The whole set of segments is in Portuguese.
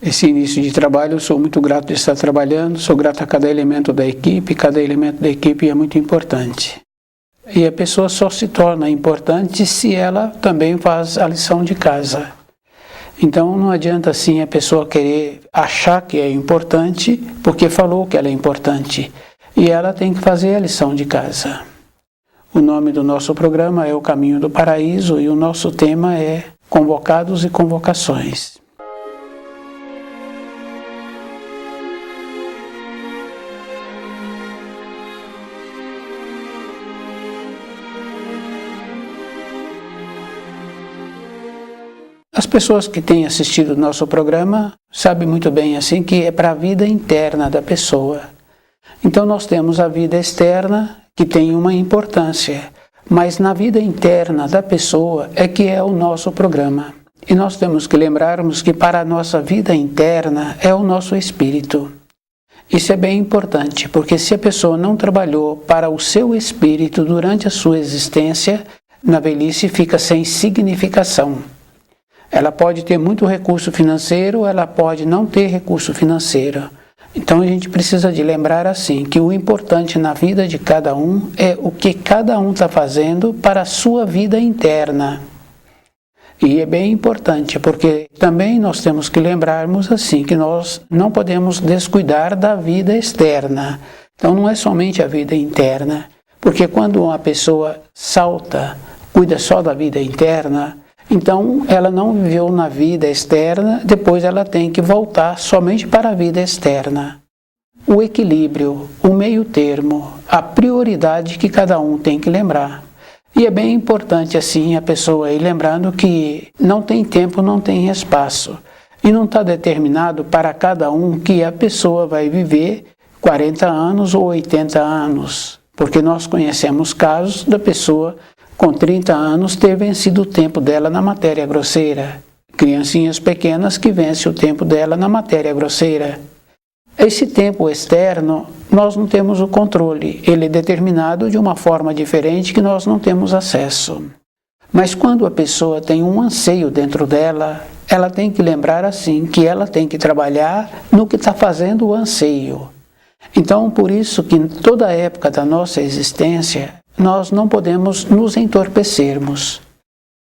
esse início de trabalho. Eu sou muito grato de estar trabalhando, sou grato a cada elemento da equipe é muito importante. E a pessoa só se torna importante se ela também faz a lição de casa. Então não adianta assim a pessoa querer achar que é importante porque falou que ela é importante. E ela tem que fazer a lição de casa. O nome do nosso programa é O Caminho do Paraíso e o nosso tema é Convocados e Convocações. As pessoas que têm assistido o nosso programa sabem muito bem assim que é para a vida interna da pessoa. Então nós temos a vida externa que tem uma importância, mas na vida interna da pessoa é que é o nosso programa. E nós temos que lembrarmos que para a nossa vida interna é o nosso espírito. Isso é bem importante, porque se a pessoa não trabalhou para o seu espírito durante a sua existência, na velhice fica sem significação. Ela pode ter muito recurso financeiro, ela pode não ter recurso financeiro. Então a gente precisa de lembrar assim, que o importante na vida de cada um é o que cada um está fazendo para a sua vida interna. E é bem importante, porque também nós temos que lembrarmos assim, que nós não podemos descuidar da vida externa. Então não é somente a vida interna, porque quando uma pessoa salta, cuida só da vida interna, então ela não viveu na vida externa, depois ela tem que voltar somente para a vida externa. O equilíbrio, o meio termo, a prioridade que cada um tem que lembrar. E é bem importante assim a pessoa ir lembrando que não tem tempo, não tem espaço. E não está determinado para cada um que a pessoa vai viver 40 anos ou 80 anos. Porque nós conhecemos casos da pessoa com 30 anos ter vencido o tempo dela na matéria grosseira. Criancinhas pequenas que vencem o tempo dela na matéria grosseira. Esse tempo externo, nós não temos o controle. Ele é determinado de uma forma diferente que nós não temos acesso. Mas quando a pessoa tem um anseio dentro dela, ela tem que lembrar assim, que ela tem que trabalhar no que está fazendo o anseio. Então, por isso que em toda a época da nossa existência, nós não podemos nos entorpecermos.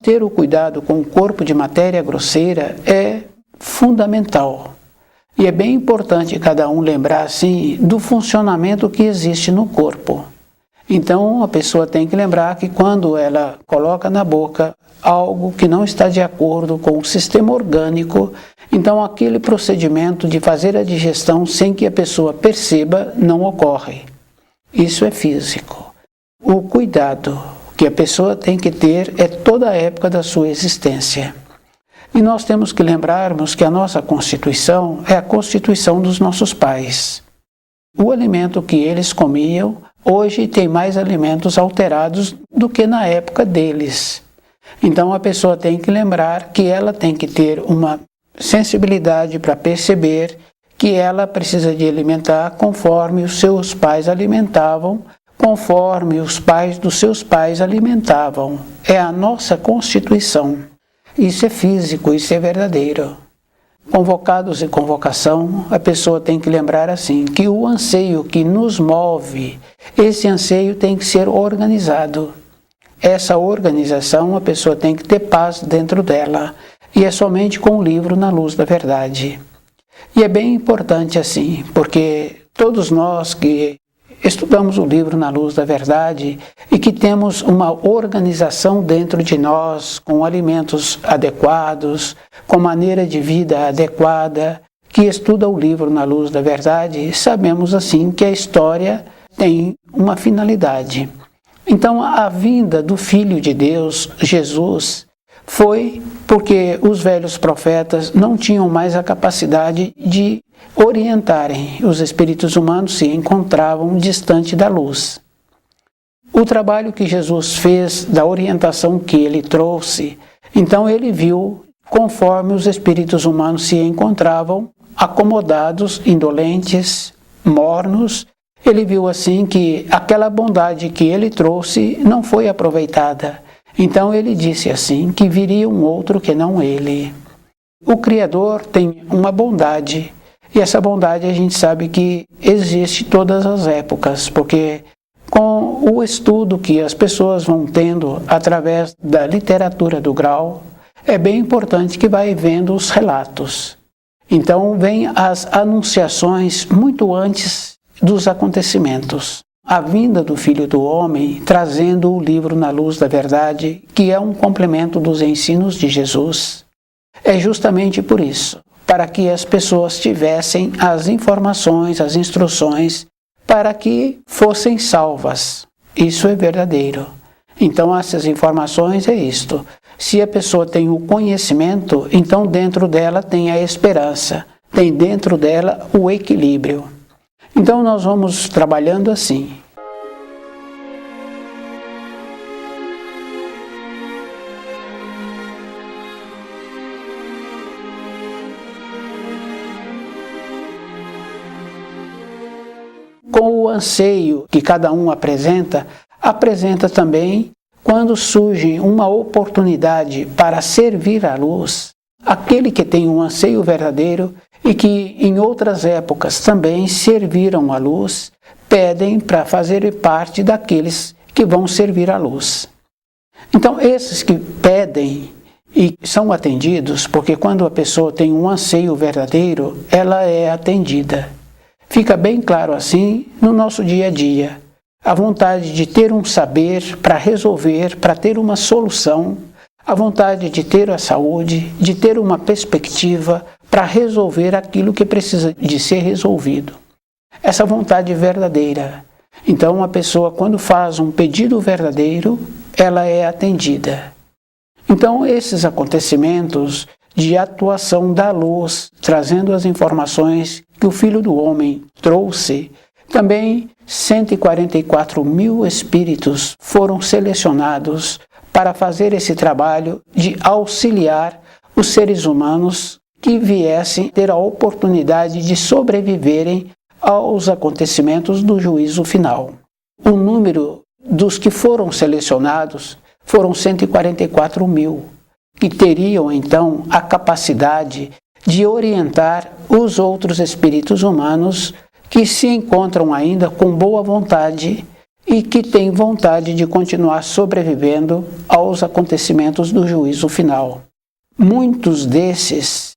Ter o cuidado com o corpo de matéria grosseira é fundamental. E é bem importante cada um lembrar assim do funcionamento que existe no corpo. Então a pessoa tem que lembrar que quando ela coloca na boca algo que não está de acordo com o sistema orgânico, então aquele procedimento de fazer a digestão sem que a pessoa perceba não ocorre. Isso é físico. O cuidado que a pessoa tem que ter é toda a época da sua existência. E nós temos que lembrarmos que a nossa constituição é a constituição dos nossos pais. O alimento que eles comiam, hoje tem mais alimentos alterados do que na época deles. Então a pessoa tem que lembrar que ela tem que ter uma sensibilidade para perceber que ela precisa de alimentar conforme os seus pais alimentavam, conforme os pais dos seus pais alimentavam. É a nossa constituição. Isso é físico, isso é verdadeiro. Convocados e convocação, a pessoa tem que lembrar assim, que o anseio que nos move, esse anseio tem que ser organizado. Essa organização, a pessoa tem que ter paz dentro dela, e é somente com o livro Na Luz da Verdade. E é bem importante assim, porque todos nós que estudamos o livro Na Luz da Verdade e que temos uma organização dentro de nós, com alimentos adequados, com maneira de vida adequada, que estuda o livro Na Luz da Verdade, sabemos assim que a história tem uma finalidade. Então a vinda do Filho de Deus, Jesus, foi porque os velhos profetas não tinham mais a capacidade de orientarem. Os espíritos humanos se encontravam distante da luz. O trabalho que Jesus fez, da orientação que ele trouxe, então ele viu conforme os espíritos humanos se encontravam acomodados, indolentes, mornos. Ele viu assim que aquela bondade que ele trouxe não foi aproveitada. Então ele disse assim, que viria um outro que não ele. o Criador tem uma bondade, e essa bondade a gente sabe que existe em todas as épocas, porque com o estudo que as pessoas vão tendo através da literatura do grau, é bem importante que vai vendo os relatos. Então vem as anunciações muito antes dos acontecimentos. A vinda do Filho do Homem trazendo o livro Na Luz da Verdade, que é um complemento dos ensinos de Jesus. É justamente por isso, para que as pessoas tivessem as informações, as instruções, para que fossem salvas. Isso é verdadeiro. Então essas informações é isto. Se a pessoa tem o conhecimento, então dentro dela tem a esperança, tem dentro dela o equilíbrio. Então nós vamos trabalhando assim. Com o anseio que cada um apresenta também quando surge uma oportunidade para servir à luz, aquele que tem um anseio verdadeiro e que em outras épocas também serviram à luz, pedem para fazer parte daqueles que vão servir à luz. Então, esses que pedem e são atendidos, porque quando a pessoa tem um anseio verdadeiro, ela é atendida. Fica bem claro assim no nosso dia a dia. A vontade de ter um saber para resolver, para ter uma solução, a vontade de ter a saúde, de ter uma perspectiva para resolver aquilo que precisa de ser resolvido. Essa vontade verdadeira. Então, a pessoa, quando faz um pedido verdadeiro, ela é atendida. Então, esses acontecimentos de atuação da luz, trazendo as informações que o Filho do Homem trouxe, também 144 mil espíritos foram selecionados para fazer esse trabalho de auxiliar os seres humanos que viessem ter a oportunidade de sobreviverem aos acontecimentos do juízo final. O número dos que foram selecionados foram 144 mil, que teriam então a capacidade de orientar os outros espíritos humanos que se encontram ainda com boa vontade e que têm vontade de continuar sobrevivendo aos acontecimentos do juízo final. Muitos desses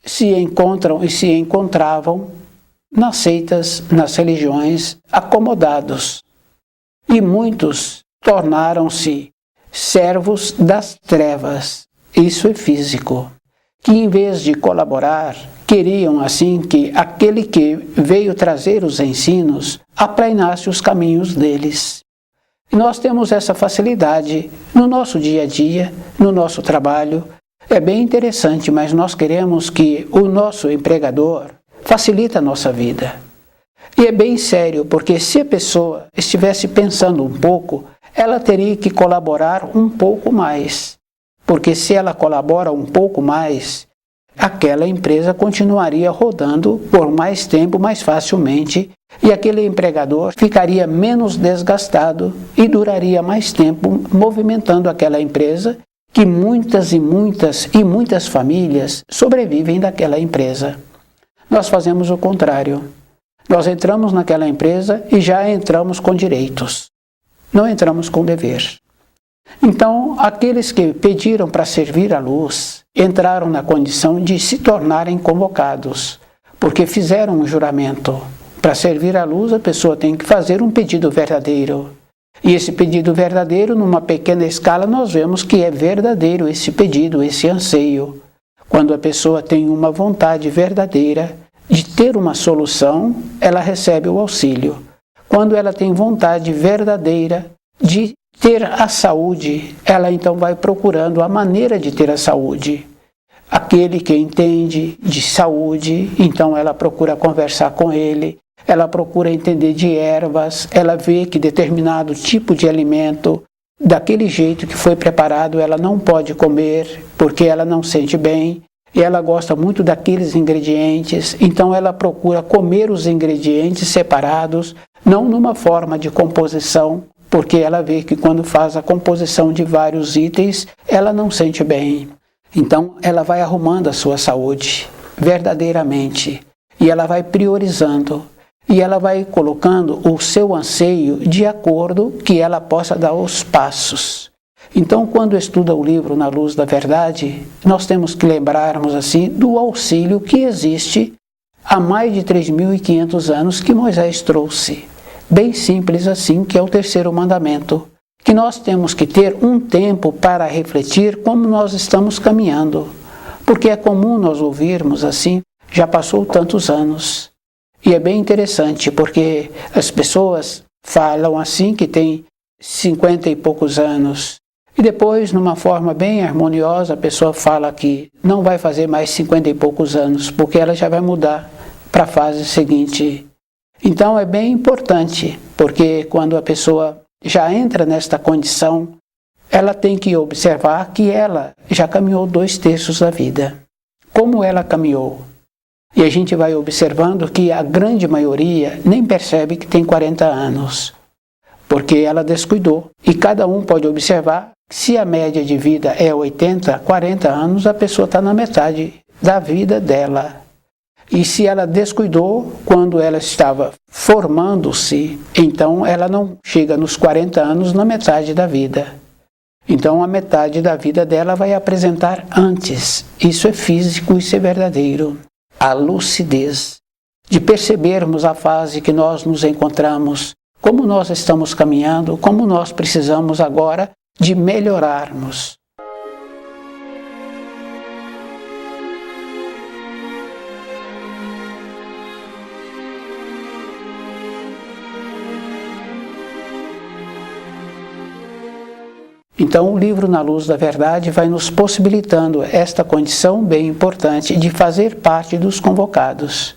se encontram e se encontravam nas seitas, nas religiões, acomodados. E muitos tornaram-se servos das trevas. Isso é físico. Que em vez de colaborar, queriam assim que aquele que veio trazer os ensinos aplainasse os caminhos deles. E nós temos essa facilidade no nosso dia a dia, no nosso trabalho. É bem interessante, mas nós queremos que o nosso empregador facilite a nossa vida. E é bem sério, porque se a pessoa estivesse pensando um pouco, ela teria que colaborar um pouco mais. Porque se ela colabora um pouco mais, aquela empresa continuaria rodando por mais tempo, mais facilmente, e aquele empregador ficaria menos desgastado e duraria mais tempo movimentando aquela empresa, que muitas famílias sobrevivem daquela empresa. Nós fazemos o contrário. Nós entramos naquela empresa e já entramos com direitos. Não entramos com dever. Então, aqueles que pediram para servir à luz entraram na condição de se tornarem convocados, porque fizeram um juramento. Para servir à luz, a pessoa tem que fazer um pedido verdadeiro. E esse pedido verdadeiro, numa pequena escala, nós vemos que é verdadeiro esse pedido, esse anseio. Quando a pessoa tem uma vontade verdadeira de ter uma solução, ela recebe o auxílio. Quando ela tem vontade verdadeira de ter a saúde, ela então vai procurando a maneira de ter a saúde. Aquele que entende de saúde, então ela procura conversar com ele, ela procura entender de ervas, ela vê que determinado tipo de alimento, daquele jeito que foi preparado, ela não pode comer porque ela não sente bem, e ela gosta muito daqueles ingredientes, então ela procura comer os ingredientes separados, não numa forma de composição, porque ela vê que quando faz a composição de vários itens, ela não sente bem. Então, ela vai arrumando a sua saúde verdadeiramente e ela vai priorizando e ela vai colocando o seu anseio de acordo que ela possa dar os passos. Então, quando estuda o livro Na Luz da Verdade, nós temos que lembrarmos assim do auxílio que existe há mais de 3.500 anos que Moisés trouxe. Bem simples assim, que é o terceiro mandamento. Que nós temos que ter um tempo para refletir como nós estamos caminhando. Porque é comum nós ouvirmos assim, já passou tantos anos. E é bem interessante, porque as pessoas falam assim que tem 50 e poucos anos. E depois, numa forma bem harmoniosa, a pessoa fala que não vai fazer mais 50 e poucos anos, porque ela já vai mudar para a fase seguinte. Então é bem importante, porque quando a pessoa já entra nesta condição, ela tem que observar que ela já caminhou 2/3 da vida. Como ela caminhou? E a gente vai observando que a grande maioria nem percebe que tem 40 anos, porque ela descuidou. E cada um pode observar que se a média de vida é 80, 40 anos, a pessoa está na metade da vida dela. E se ela descuidou quando ela estava formando-se, então ela não chega nos 40 anos na metade da vida. Então a metade da vida dela vai apresentar antes. Isso é físico, isso é verdadeiro. A lucidez de percebermos a fase que nós nos encontramos, como nós estamos caminhando, como nós precisamos agora de melhorarmos. Então, o livro Na Luz da Verdade vai nos possibilitando esta condição bem importante de fazer parte dos convocados.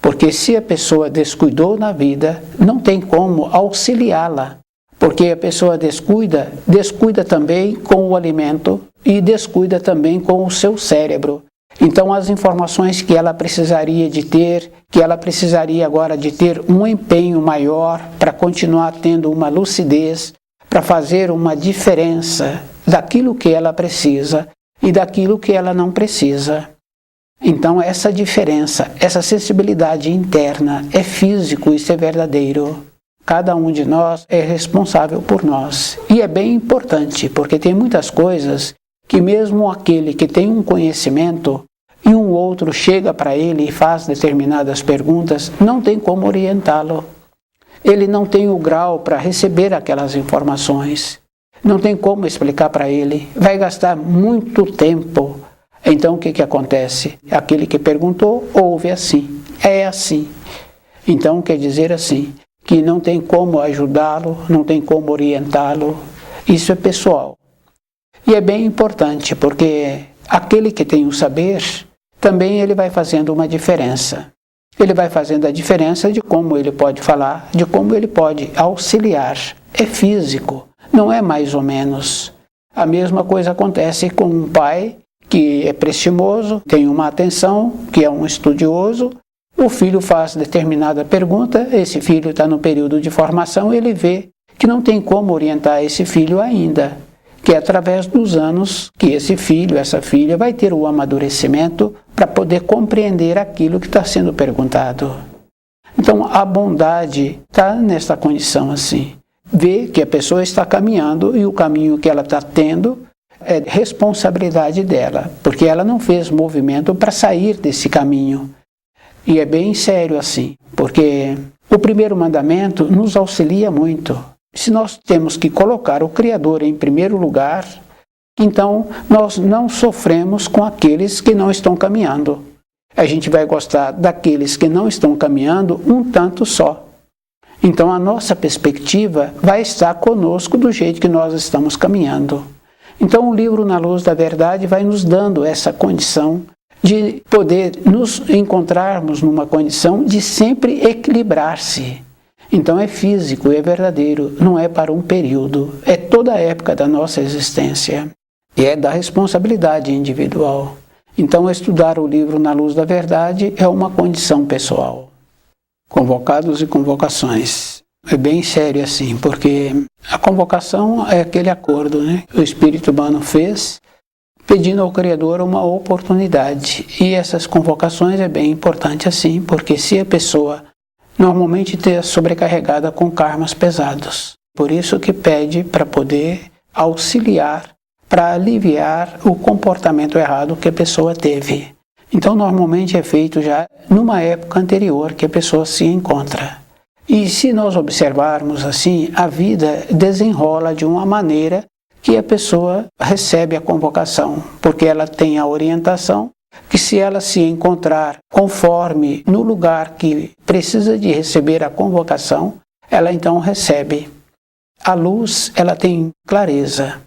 Porque se a pessoa descuidou na vida, não tem como auxiliá-la. Porque a pessoa descuida também com o alimento e descuida também com o seu cérebro. Então, as informações que ela precisaria de ter, que ela precisaria agora de ter um empenho maior para continuar tendo uma lucidez, para fazer uma diferença daquilo que ela precisa e daquilo que ela não precisa. Então, essa diferença, essa sensibilidade interna é físico, isso é verdadeiro. Cada um de nós é responsável por nós. E é bem importante, porque tem muitas coisas que mesmo aquele que tem um conhecimento e um outro chega para ele e faz determinadas perguntas, não tem como orientá-lo. Ele não tem o grau para receber aquelas informações. Não tem como explicar para ele. Vai gastar muito tempo. Então o que acontece? Aquele que perguntou, ouve assim. É assim. Então quer dizer assim, que não tem como ajudá-lo, não tem como orientá-lo. Isso é pessoal. E é bem importante, porque aquele que tem o saber, também ele vai fazendo uma diferença. Ele vai fazendo a diferença de como ele pode falar, de como ele pode auxiliar. É físico, não é mais ou menos. A mesma coisa acontece com um pai que é prestimoso, tem uma atenção, que é um estudioso. O filho faz determinada pergunta, esse filho está no período de formação, ele vê que não tem como orientar esse filho ainda, que é através dos anos que esse filho, essa filha, vai ter o amadurecimento para poder compreender aquilo que está sendo perguntado. Então, a bondade está nessa condição assim. Ver que a pessoa está caminhando e o caminho que ela está tendo é responsabilidade dela, porque ela não fez movimento para sair desse caminho. E é bem sério assim, porque o primeiro mandamento nos auxilia muito. Se nós temos que colocar o Criador em primeiro lugar, então nós não sofremos com aqueles que não estão caminhando. A gente vai gostar daqueles que não estão caminhando um tanto só. Então a nossa perspectiva vai estar conosco do jeito que nós estamos caminhando. Então o livro Na Luz da Verdade vai nos dando essa condição de poder nos encontrarmos numa condição de sempre equilibrar-se. Então é físico, é verdadeiro, não é para um período, é toda a época da nossa existência. E é da responsabilidade individual. Então estudar o livro Na Luz da Verdade é uma condição pessoal. Convocados e convocações. É bem sério assim, porque a convocação é aquele acordo, né? O espírito humano fez pedindo ao Criador uma oportunidade. E essas convocações é bem importante assim, porque se a pessoa normalmente está sobrecarregada com karmas pesados, por isso que pede para poder auxiliar, para aliviar o comportamento errado que a pessoa teve. Então normalmente é feito já numa época anterior que a pessoa se encontra. E se nós observarmos assim, a vida desenrola de uma maneira que a pessoa recebe a convocação, porque ela tem a orientação que se ela se encontrar conforme no lugar que precisa de receber a convocação, ela então recebe. A luz, ela tem clareza.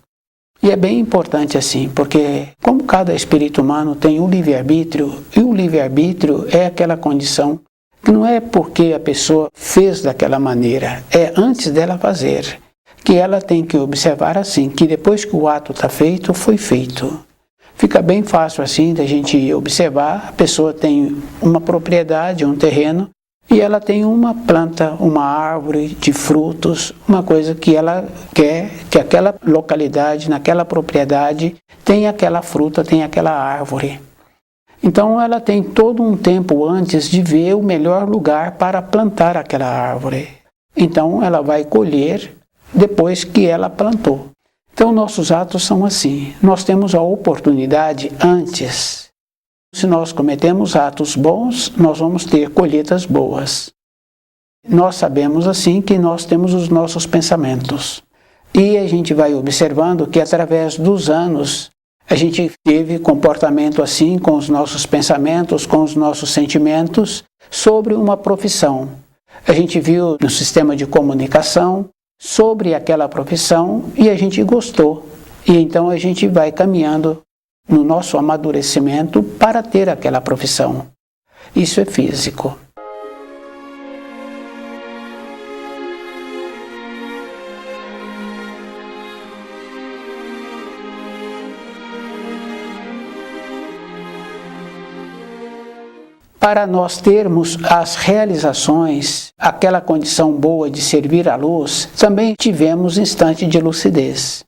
E é bem importante assim, porque como cada espírito humano tem o livre-arbítrio, e o livre-arbítrio é aquela condição que não é porque a pessoa fez daquela maneira, é antes dela fazer, que ela tem que observar assim, que depois que o ato está feito, foi feito. Fica bem fácil assim da gente observar, a pessoa tem uma propriedade, um terreno, e ela tem uma planta, uma árvore de frutos, uma coisa que ela quer que aquela localidade, naquela propriedade, tenha aquela fruta, tenha aquela árvore. Então ela tem todo um tempo antes de ver o melhor lugar para plantar aquela árvore. Então ela vai colher depois que ela plantou. Então nossos atos são assim, nós temos a oportunidade antes. Se nós cometemos atos bons, nós vamos ter colheitas boas. Nós sabemos assim que nós temos os nossos pensamentos. E a gente vai observando que através dos anos, a gente teve comportamento assim com os nossos pensamentos, com os nossos sentimentos, sobre uma profissão. A gente viu no sistema de comunicação sobre aquela profissão e a gente gostou. E então a gente vai caminhando no nosso amadurecimento para ter aquela profissão. Isso é físico. Para nós termos as realizações, aquela condição boa de servir à luz, também tivemos instante de lucidez.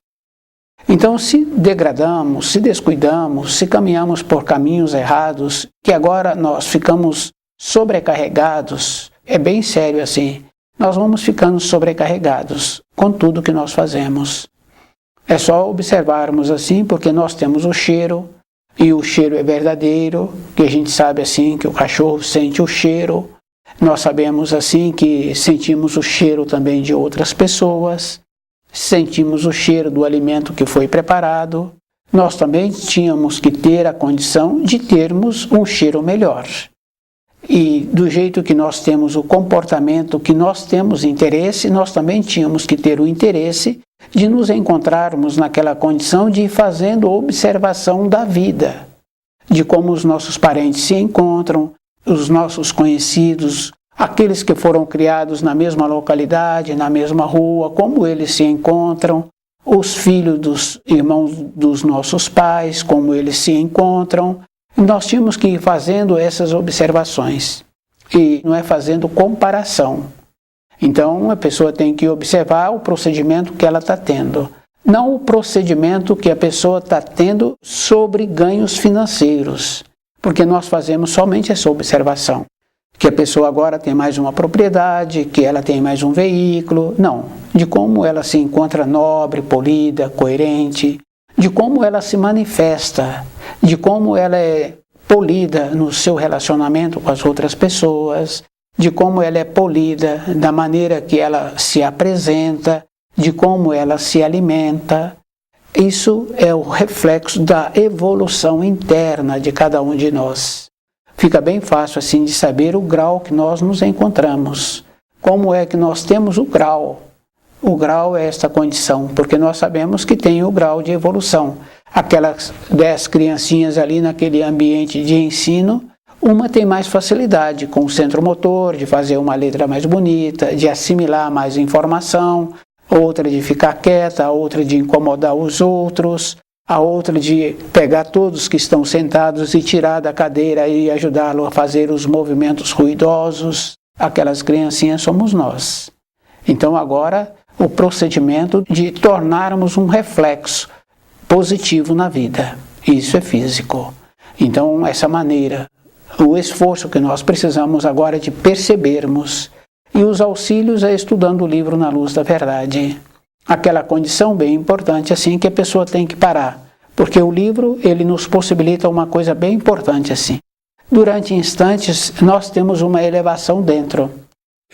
Então, se degradamos, se descuidamos, se caminhamos por caminhos errados, que agora nós ficamos sobrecarregados, é bem sério assim, nós vamos ficando sobrecarregados com tudo que nós fazemos. É só observarmos assim, porque nós temos o cheiro, e o cheiro é verdadeiro, que a gente sabe assim que o cachorro sente o cheiro, nós sabemos assim que sentimos o cheiro também de outras pessoas, sentimos o cheiro do alimento que foi preparado, nós também tínhamos que ter a condição de termos um cheiro melhor. E do jeito que nós temos o comportamento, que nós temos interesse, nós também tínhamos que ter o interesse de nos encontrarmos naquela condição de ir fazendo observação da vida, de como os nossos parentes se encontram, os nossos conhecidos, aqueles que foram criados na mesma localidade, na mesma rua, como eles se encontram, os filhos dos irmãos dos nossos pais, como eles se encontram. Nós tínhamos que ir fazendo essas observações e não é fazendo comparação. Então a pessoa tem que observar o procedimento que ela está tendo, não o procedimento que a pessoa está tendo sobre ganhos financeiros, porque nós fazemos somente essa observação. Que a pessoa agora tem mais uma propriedade, que ela tem mais um veículo. Não, de como ela se encontra nobre, polida, coerente, de como ela se manifesta, de como ela é polida no seu relacionamento com as outras pessoas, de como ela é polida da maneira que ela se apresenta, de como ela se alimenta. Isso é o reflexo da evolução interna de cada um de nós. Fica bem fácil assim de saber o grau que nós nos encontramos. Como é que nós temos o grau? O grau é esta condição, porque nós sabemos que tem o grau de evolução. Aquelas 10 criancinhas ali naquele ambiente de ensino, uma tem mais facilidade com o centro motor, de fazer uma letra mais bonita, de assimilar mais informação, outra de ficar quieta, a outra de incomodar os outros, a outra de pegar todos que estão sentados e tirar da cadeira e ajudá-lo a fazer os movimentos ruidosos. Aquelas criancinhas somos nós. Então agora o procedimento de tornarmos um reflexo positivo na vida. Isso é físico. Então, essa maneira, o esforço que nós precisamos agora de percebermos, e os auxílios é estudando o livro Na Luz da Verdade. Aquela condição bem importante assim que a pessoa tem que parar, porque o livro ele nos possibilita uma coisa bem importante assim. Durante instantes nós temos uma elevação dentro.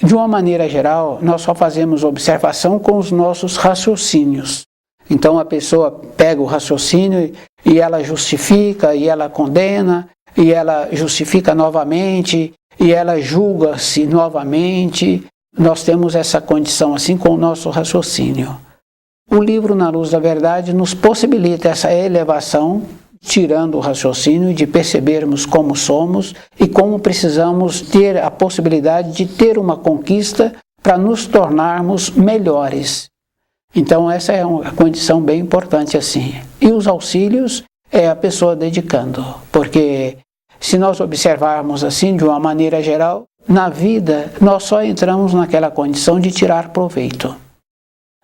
De uma maneira geral, nós só fazemos observação com os nossos raciocínios. Então a pessoa pega o raciocínio e ela justifica, e ela condena, e ela justifica novamente, e ela julga-se novamente. Nós temos essa condição assim com o nosso raciocínio. O livro Na Luz da Verdade nos possibilita essa elevação, tirando o raciocínio, de percebermos como somos e como precisamos ter a possibilidade de ter uma conquista para nos tornarmos melhores. Então essa é uma condição bem importante assim. E os auxílios é a pessoa dedicando, porque se nós observarmos assim de uma maneira geral, na vida nós só entramos naquela condição de tirar proveito.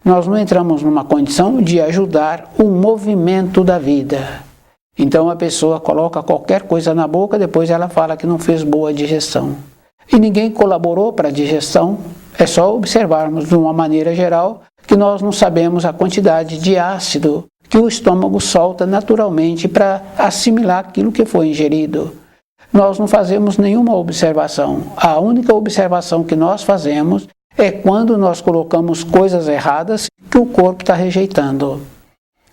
Nós não entramos numa condição de ajudar o movimento da vida. Então a pessoa coloca qualquer coisa na boca, depois ela fala que não fez boa digestão. E ninguém colaborou para a digestão, é só observarmos de uma maneira geral que nós não sabemos a quantidade de ácido que o estômago solta naturalmente para assimilar aquilo que foi ingerido. Nós não fazemos nenhuma observação. A única observação que nós fazemos é quando nós colocamos coisas erradas que o corpo está rejeitando.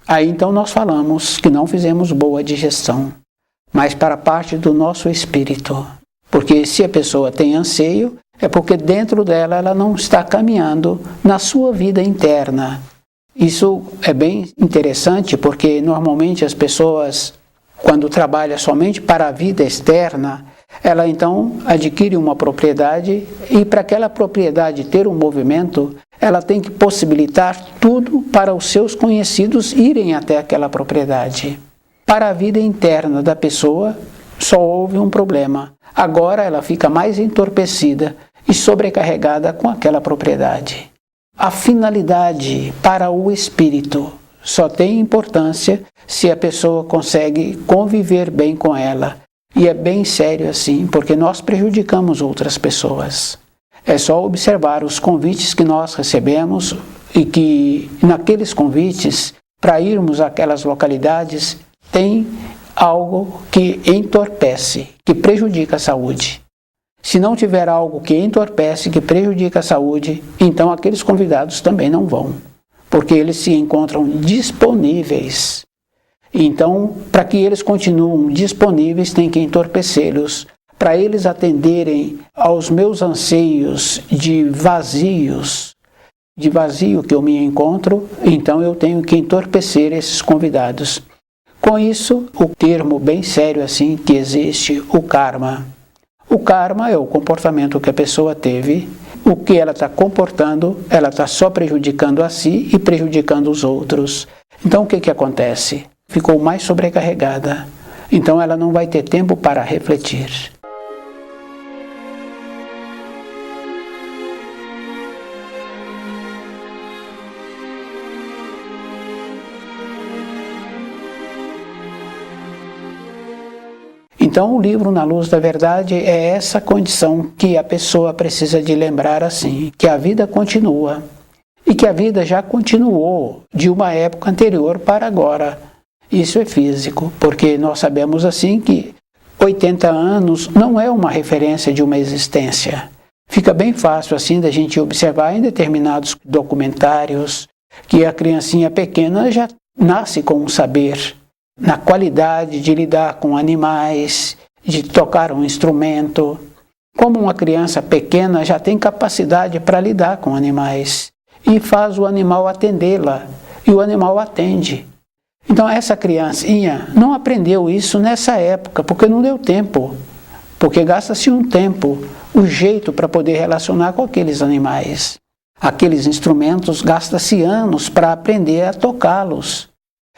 Aí então nós falamos que não fizemos boa digestão, mas para parte do nosso espírito. Porque se a pessoa tem anseio, é porque dentro dela ela não está caminhando na sua vida interna. Isso é bem interessante porque normalmente as pessoas, quando trabalham somente para a vida externa, ela então adquire uma propriedade e para aquela propriedade ter um movimento, ela tem que possibilitar tudo para os seus conhecidos irem até aquela propriedade. Para a vida interna da pessoa, só houve um problema. Agora ela fica mais entorpecida e sobrecarregada com aquela propriedade. A finalidade para o espírito só tem importância se a pessoa consegue conviver bem com ela. E é bem sério assim, porque nós prejudicamos outras pessoas. É só observar os convites que nós recebemos e que naqueles convites, para irmos àquelas localidades, tem algo que entorpece, que prejudica a saúde. Se não tiver algo que entorpece, que prejudica a saúde, então aqueles convidados também não vão, porque eles se encontram disponíveis. Então, para que eles continuem disponíveis, tem que entorpecê-los. Para eles atenderem aos meus anseios de vazio que eu me encontro, então eu tenho que entorpecer esses convidados. Com isso, o termo bem sério assim que existe, o karma. O karma é o comportamento que a pessoa teve, o que ela está comportando, ela está só prejudicando a si e prejudicando os outros. Então o que acontece? Ficou mais sobrecarregada, então ela não vai ter tempo para refletir. Então o livro Na Luz da Verdade é essa condição que a pessoa precisa de lembrar assim, que a vida continua e que a vida já continuou de uma época anterior para agora. Isso é físico, porque nós sabemos assim que 80 anos não é uma referência de uma existência. Fica bem fácil assim da gente observar em determinados documentários que a criancinha pequena já nasce com um saber na qualidade de lidar com animais, de tocar um instrumento. Como uma criança pequena já tem capacidade para lidar com animais e faz o animal atendê-la e o animal atende. Então essa criancinha não aprendeu isso nessa época, porque não deu tempo, porque gasta-se um tempo, o jeito para poder relacionar com aqueles animais. Aqueles instrumentos gasta-se anos para aprender a tocá-los.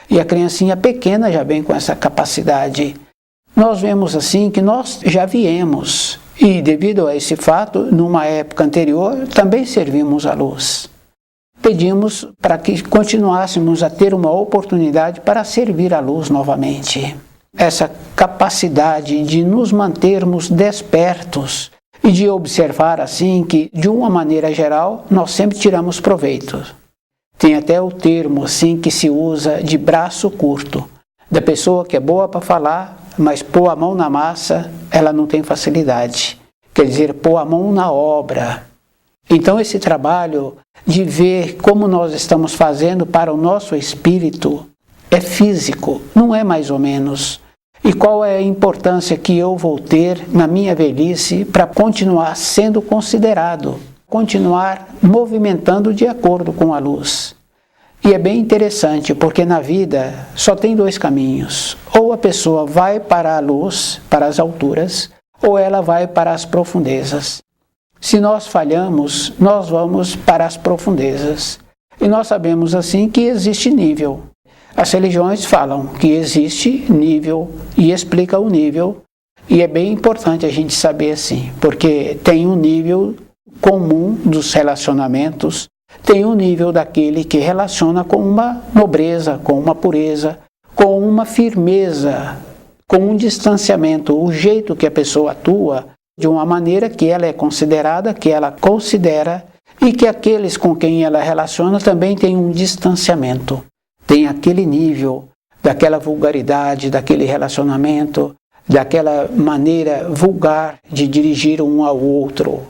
E a criancinha pequena já vem com essa capacidade. Nós vemos assim que nós já viemos, e devido a esse fato, numa época anterior, também servimos à luz. pedimos para que continuássemos a ter uma oportunidade para servir a luz novamente. Essa capacidade de nos mantermos despertos e de observar assim que, de uma maneira geral, nós sempre tiramos proveito. Tem até o termo assim que se usa de braço curto, da pessoa que é boa para falar, mas pôr a mão na massa, ela não tem facilidade. Quer dizer, pôr a mão na obra. Então esse trabalho de ver como nós estamos fazendo para o nosso espírito é físico, não é mais ou menos. E qual é a importância que eu vou ter na minha velhice para continuar sendo considerado, continuar movimentando de acordo com a luz. E é bem interessante, porque na vida só tem dois caminhos. Ou a pessoa vai para a luz, para as alturas, ou ela vai para as profundezas. Se nós falhamos, nós vamos para as profundezas. E nós sabemos assim que existe nível. As religiões falam que existe nível e explica o nível. E é bem importante a gente saber assim, porque tem um nível comum dos relacionamentos, tem um nível daquele que relaciona com uma nobreza, com uma pureza, com uma firmeza, com um distanciamento, o jeito que a pessoa atua, de uma maneira que ela é considerada, que ela considera, e que aqueles com quem ela relaciona também têm um distanciamento. Tem aquele nível daquela vulgaridade, daquele relacionamento, daquela maneira vulgar de dirigir um ao outro.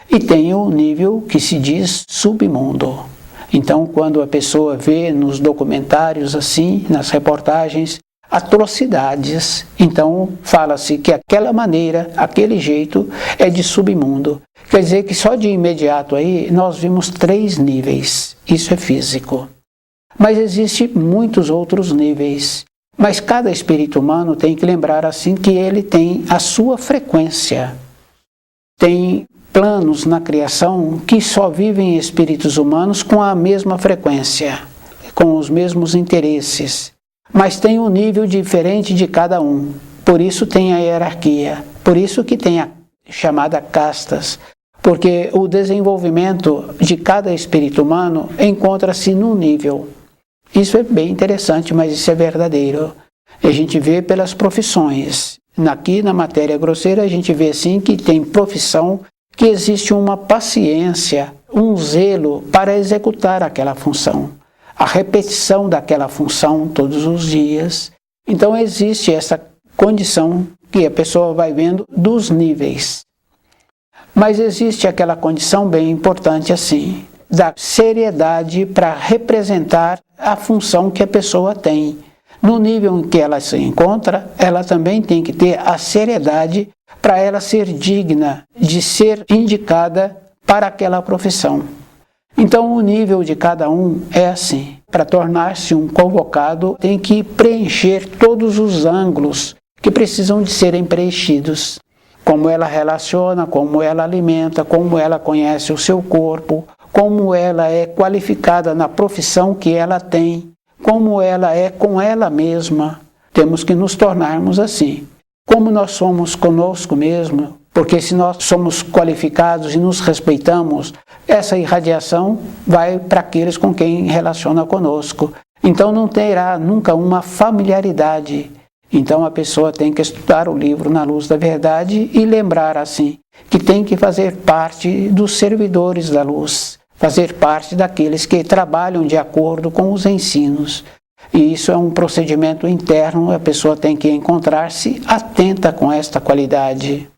E tem o nível que se diz submundo. Então, quando a pessoa vê nos documentários assim, nas reportagens, atrocidades, então fala-se que aquela maneira, aquele jeito é de submundo. Quer dizer que só de imediato aí nós vimos 3 níveis. Isso é físico. Mas existem muitos outros níveis. Mas cada espírito humano tem que lembrar assim que ele tem a sua frequência. Tem planos na criação que só vivem espíritos humanos com a mesma frequência, com os mesmos interesses. Mas tem um nível diferente de cada um. Por isso tem a hierarquia. Por isso que tem a chamada castas. Porque o desenvolvimento de cada espírito humano encontra-se num nível. Isso é bem interessante, mas isso é verdadeiro. A gente vê pelas profissões. Aqui na matéria grosseira a gente vê assim que tem profissão que existe uma paciência, um zelo para executar aquela função. A repetição daquela função todos os dias. Então existe essa condição que a pessoa vai vendo dos níveis. Mas existe aquela condição bem importante assim, da seriedade para representar a função que a pessoa tem. No nível em que ela se encontra, ela também tem que ter a seriedade para ela ser digna de ser indicada para aquela profissão. Então o nível de cada um é assim. Para tornar-se um convocado, tem que preencher todos os ângulos que precisam de serem preenchidos. Como ela relaciona, como ela alimenta, como ela conhece o seu corpo, como ela é qualificada na profissão que ela tem, como ela é com ela mesma. Temos que nos tornarmos assim. Como nós somos conosco mesmo, porque se nós somos qualificados e nos respeitamos, essa irradiação vai para aqueles com quem relaciona conosco. Então não terá nunca uma familiaridade. Então a pessoa tem que estudar o livro Na Luz da Verdade e lembrar assim, que tem que fazer parte dos servidores da luz, fazer parte daqueles que trabalham de acordo com os ensinos. E isso é um procedimento interno, a pessoa tem que encontrar-se atenta com esta qualidade.